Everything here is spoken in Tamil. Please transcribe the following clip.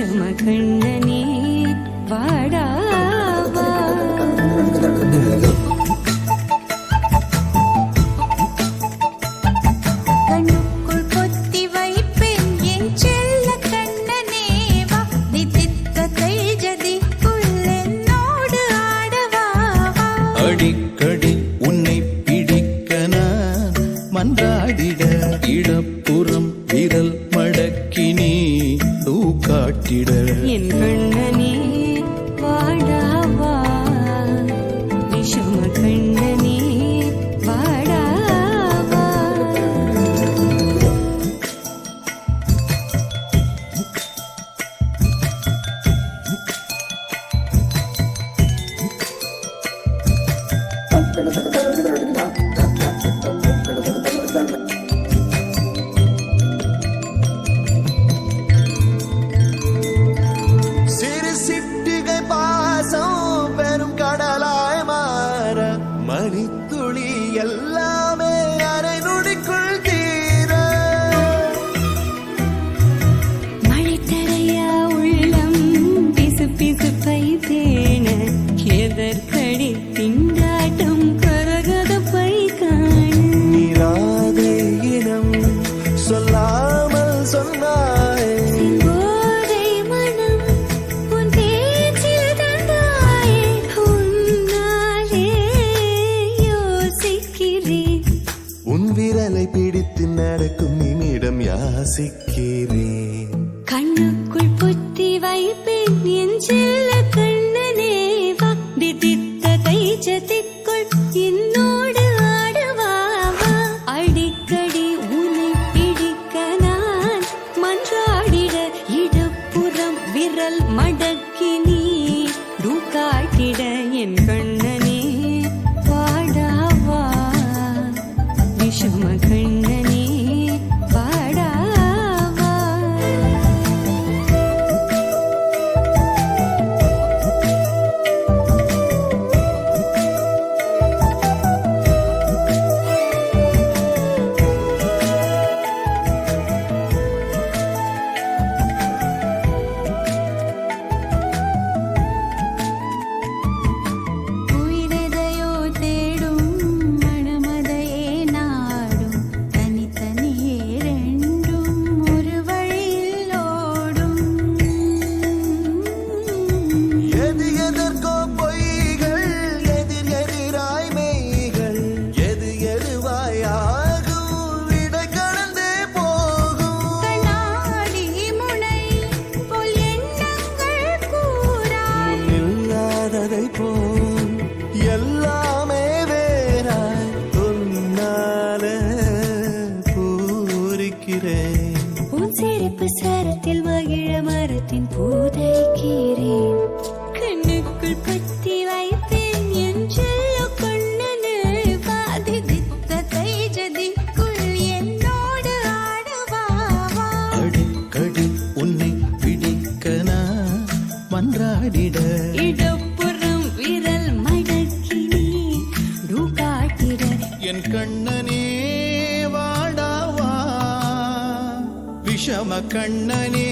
விஷம கண்ணனே வாடாவா கண்ணுக்குள் பொத்தி வைப்பேன் என் செல்ல கண்ணனே வா தித்தித்த தைஜதிக்குள் என்னோடு ஆடவா அடிக்கடி உன்னை பிடிக்க நான் மன்றாடிட இடப்புறம் விரல் மடக்கி நீ காட்டிட என் கண்ணனே வாடாவா விஷம கண்ணனே வாடாவா மணித்துளி எல்லாமே அரை நொடிக்குள் தீர மழை தரையா உள்ளம் பிசு பிசு பை தேன எதற்கடி திண்டாட்டம் கரகத பை காண நீராதே இனம் சொல்லாமல் சொன்னாய் விரலை பிடித்து நடக்கும் நிமிடம் யாசிக்கிறேன் கண்ணுக்குள் பொத்தி வைப்பேன் என் செல்ல கண்ணனே வா தித்தித்த தைஜதிக்குள் என்னோடு ஆடவாவா அடிக்கடி உன்னை பிடிக்க நான் மன்றாடிட இடப்புறம் விரல் மடக்கி நீ காட்டிட என் கண்ணனே வாடாவா விஷம கண்ணனே வாடாவா உயிரெதையோ தேடும் மனமதையே நாடும் தனித்தனியே ரெண்டும் ஒரு வழியில் ஓடும் எது எதற்கோ பொய்கள் எதிர் எதிராய் மெய்கள் எது எதுவாயாகும் விடை கடந்தே போகும் கண்ணாடி முனை போல் எண்ணங்கள் கூறா இல்லாததை போல் எல்லாமே வேறாய் உன்னால பூரிக்கிறேன் உன் சிரிப்பு சரத்தில் மகிழ மரத்தின் பூதைக்கிறேன் கண்ணுக்குள் பத்தி வைப்பேன் என் செல்ல கண்ணனே வாதித்த தைஜதிக்குள் என்னோடு ஆடவாவா அடிக்கடி உன்னை பிடிக்க நான் மன்றாடிட இடப்புறம் விரல் மடக்கி நீ காட்டிட என் கண்ணனே வாடாவா விஷம கண்ணனே